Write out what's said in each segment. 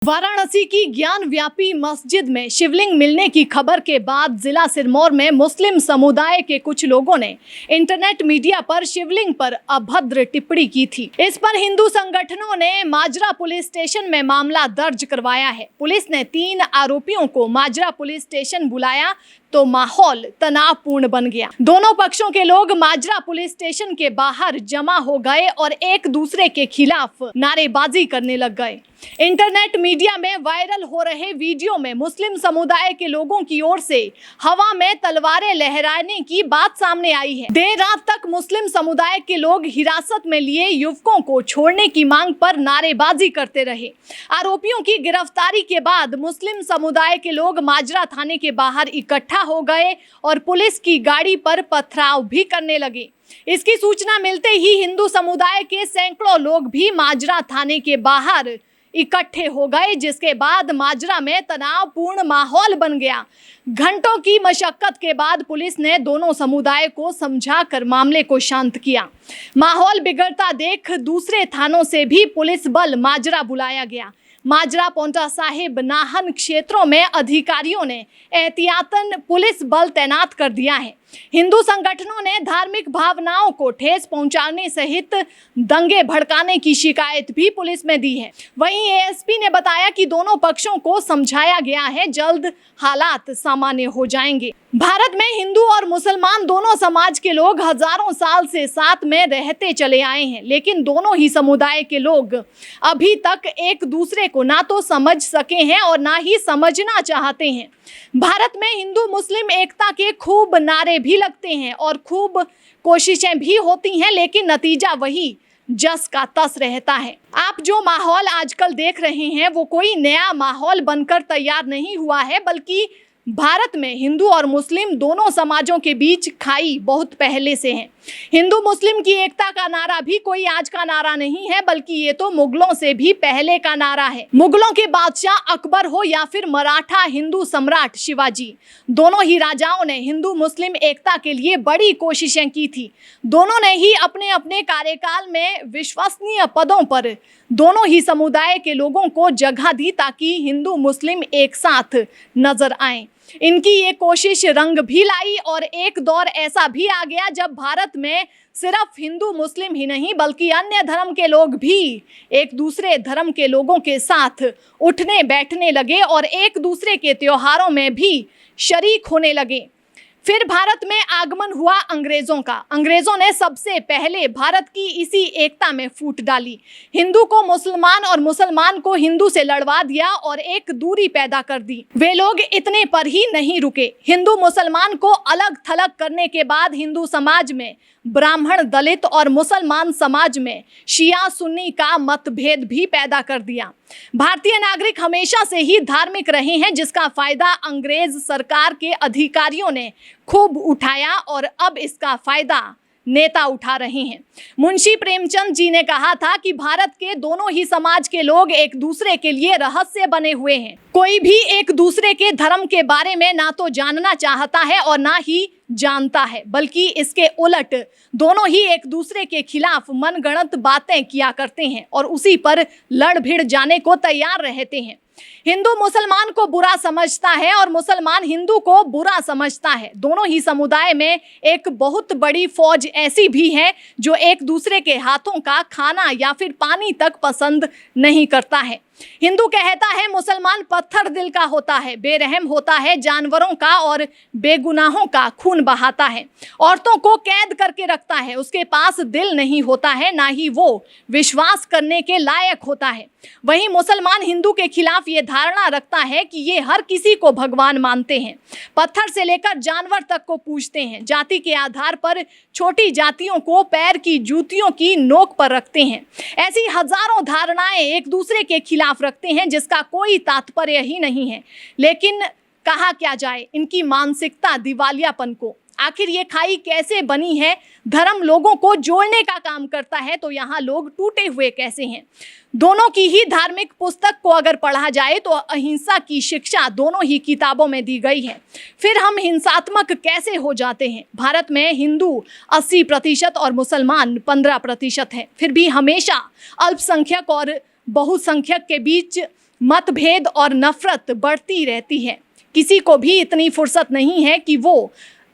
वाराणसी की ज्ञान व्यापी मस्जिद में शिवलिंग मिलने की खबर के बाद जिला सिरमौर में मुस्लिम समुदाय के कुछ लोगों ने इंटरनेट मीडिया पर शिवलिंग पर अभद्र टिप्पणी की थी। इस पर हिंदू संगठनों ने माजरा पुलिस स्टेशन में मामला दर्ज करवाया है। पुलिस ने 3 आरोपियों को माजरा पुलिस स्टेशन बुलाया तो माहौल तनावपूर्ण बन गया। दोनों पक्षों के लोग माजरा पुलिस स्टेशन के बाहर जमा हो गए और एक दूसरे के खिलाफ नारेबाजी करने लग गए। इंटरनेट मीडिया में वायरल हो रहे वीडियो में मुस्लिम समुदाय के लोगों की ओर से हवा में तलवारें लहराने की बात सामने आई है। देर रात तक मुस्लिम समुदाय के लोग हिरासत में लिए युवकों को छोड़ने की मांग पर नारेबाजी करते रहे। आरोपियों की गिरफ्तारी के बाद मुस्लिम समुदाय के लोग माजरा थाने के बाहर इकट्ठा हो गए और पुलिस की गाड़ी पर पथराव भी करने लगे। इसकी सूचना मिलते ही हिंदू समुदाय के सैकड़ों लोग भी माजरा थाने के बाहर इकट्ठे हो गए, जिसके बाद माजरा में तनावपूर्ण माहौल बन गया। घंटों की मशक्कत के बाद पुलिस ने दोनों समुदाय को समझाकर मामले को शांत किया। माहौल बिगड़ता देख दूसरे थानों से भी पुलिस बल माजरा बुलाया गया। माजरा, पोंटा साहिब, नाहन क्षेत्रों में अधिकारियों ने एहतियातन पुलिस बल तैनात कर दिया है। हिंदू संगठनों ने धार्मिक भावनाओं को ठेस पहुंचाने सहित दंगे भड़काने की शिकायत भी पुलिस में दी है। वहीं एएसपी ने बताया कि दोनों पक्षों को समझाया गया है, जल्द हालात सामान्य हो जाएंगे। भारत में हिंदू और मुसलमान दोनों समाज के लोग हजारों साल से साथ में रहते चले आए हैं, लेकिन दोनों ही समुदाय के लोग अभी तक एक दूसरे को ना तो समझ सके हैं और ना ही समझना चाहते हैं। भारत में हिंदू मुस्लिम एकता के खूब नारे भी लगते हैं और खूब कोशिशें भी होती हैं, लेकिन नतीजा वही जस का तस रहता है। आप जो माहौल आजकल देख रहे हैं वो कोई नया माहौल बनकर तैयार नहीं हुआ है, बल्कि भारत में हिंदू और मुस्लिम दोनों समाजों के बीच खाई बहुत पहले से है। हिंदू मुस्लिम की एकता का नारा भी कोई आज का नारा नहीं है, बल्कि ये तो मुगलों से भी पहले का नारा है। मुगलों के बादशाह अकबर हो या फिर मराठा हिंदू सम्राट शिवाजी, दोनों ही राजाओं ने हिंदू मुस्लिम एकता के लिए बड़ी कोशिशें की थी। दोनों ने ही अपने अपने कार्यकाल में विश्वसनीय पदों पर दोनों ही समुदाय के लोगों को जगह दी ताकि हिंदू मुस्लिम एक साथ नजर आए। इनकी ये कोशिश रंग भी लाई और एक दौर ऐसा भी आ गया जब भारत में सिर्फ हिंदू मुस्लिम ही नहीं बल्कि अन्य धर्म के लोग भी एक दूसरे धर्म के लोगों के साथ उठने बैठने लगे और एक दूसरे के त्योहारों में भी शरीक होने लगे। फिर भारत में आगमन हुआ अंग्रेजों का। अंग्रेजों ने सबसे पहले भारत की इसी एकता में फूट डाली। हिंदू को मुसलमान और मुसलमान को हिंदू से लड़वा दिया और एक दूरी पैदा कर दी। वे लोग इतने पर ही नहीं रुके। हिंदू मुसलमान को अलग थलग करने के बाद हिंदू समाज में ब्राह्मण, दलित और मुसलमान समाज में शिया सुन्नी का मतभेद भी पैदा कर दिया। भारतीय नागरिक हमेशा से ही धार्मिक रहे हैं, जिसका फायदा अंग्रेज सरकार के अधिकारियों ने खूब उठाया और अब इसका फायदा नेता उठा रहे हैं। मुंशी प्रेमचंद जी ने कहा था कि भारत के दोनों ही समाज के लोग एक दूसरे के लिए रहस्य बने हुए हैं। कोई भी एक दूसरे के धर्म के बारे में ना तो जानना चाहता है और ना ही जानता है, बल्कि इसके उलट दोनों ही एक दूसरे के खिलाफ मनगढ़ंत बातें किया करते हैं और उसी पर लड़ भिड़ जाने को तैयार रहते हैं। हिंदू मुसलमान को बुरा समझता है और मुसलमान हिंदू को बुरा समझता है। दोनों ही समुदाय में एक बहुत बड़ी फौज ऐसी भी है जो एक दूसरे के हाथों का खाना या फिर पानी तक पसंद नहीं करता है। हिंदू कहता है मुसलमान पत्थर दिल का होता है, बेरहम होता है, जानवरों का और बेगुनाहों का खून बहाता है, औरतों को कैद करके रखता है, उसके पास दिल नहीं होता है, ना ही वो विश्वास करने के लायक होता है। वहीं मुसलमान हिंदू के खिलाफ ये धारणा रखता है कि ये हर किसी को भगवान मानते हैं, पत्थर से लेकर जानवर तक को पूजते हैं, जाति के आधार पर छोटी जातियों को पैर की जूतियों की नोक पर रखते हैं। ऐसी हजारों धारणाएं एक दूसरे के खिलाफ रखते हैं, जिसका कोई तात्पर्य ही नहीं है। लेकिन कहा क्या जाए इनकी मानसिकता दिवालियापन को। आखिर ये खाई कैसे बनी है? धर्म लोगों को जोड़ने का काम करता है, तो यहाँ लोग टूटे हुए कैसे हैं? दोनों की ही धार्मिक पुस्तक को अगर पढ़ा जाए तो अहिंसा की शिक्षा दोनों ही किताबों में दी गई है। फिर हम हिंसात्मक कैसे हो जाते हैं? भारत में हिंदू 80% और मुसलमान 15% है। फिर भी हमेशा अल्पसंख्यक और बहुसंख्यक के बीच मतभेद और नफरत बढ़ती रहती है। किसी को भी इतनी फुर्सत नहीं है कि वो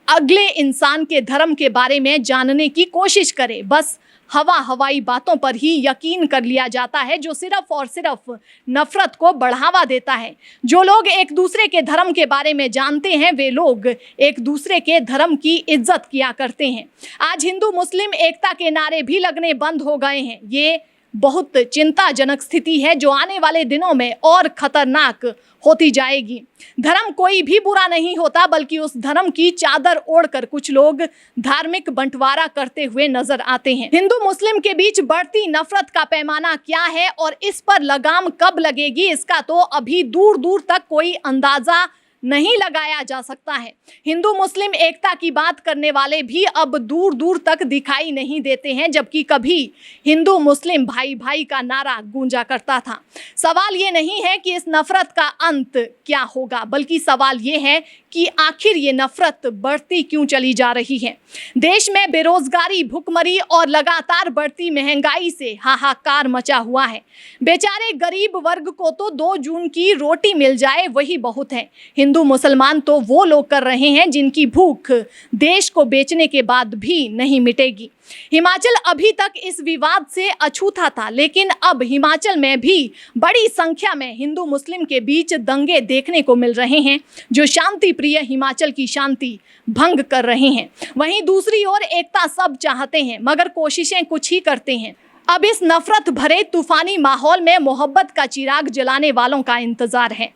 अगले इंसान के धर्म के बारे में जानने की कोशिश करे। बस हवाई बातों पर ही यकीन कर लिया जाता है, जो सिर्फ और सिर्फ नफरत को बढ़ावा देता है। जो लोग एक दूसरे के धर्म के बारे में जानते हैं, वे लोग एक दूसरे के धर्म की इज्जत किया करते हैं। आज हिंदू मुस्लिम एकता के नारे भी लगने बंद हो गए हैं। ये बहुत चिंताजनक स्थिति है, जो आने वाले दिनों में और खतरनाक होती जाएगी। धर्म कोई भी बुरा नहीं होता, बल्कि उस धर्म की चादर ओढ़कर कुछ लोग धार्मिक बंटवारा करते हुए नजर आते हैं। हिंदू मुस्लिम के बीच बढ़ती नफरत का पैमाना क्या है और इस पर लगाम कब लगेगी, इसका तो अभी दूर दूर तक कोई अंदाजा नहीं लगाया जा सकता है। हिंदू मुस्लिम एकता की बात करने वाले भी अब दूर दूर तक दिखाई नहीं देते हैं, जबकि कभी हिंदू मुस्लिम भाई भाई का नारा गूंजा करता था। सवाल ये नहीं है कि इस नफरत का अंत क्या होगा, बल्कि सवाल ये है कि आखिर ये नफरत बढ़ती क्यों चली जा रही है। देश में बेरोजगारी, भुखमरी और लगातार बढ़ती महंगाई से हाहाकार मचा हुआ है। बेचारे गरीब वर्ग को तो 2 जून की रोटी मिल जाए वही बहुत है। हिंदू मुसलमान तो वो लोग कर रहे हैं जिनकी भूख देश को बेचने के बाद भी नहीं मिटेगी। हिमाचल अभी तक इस विवाद से अछूता था, लेकिन अब हिमाचल में भी बड़ी संख्या में हिंदू मुस्लिम के बीच दंगे देखने को मिल रहे हैं, जो शांति प्रिय हिमाचल की शांति भंग कर रहे हैं। वहीं दूसरी ओर एकता सब चाहते हैं, मगर कोशिशें कुछ ही करते हैं। अब इस नफरत भरे तूफानी माहौल में मोहब्बत का चिराग जलाने वालों का इंतजार है।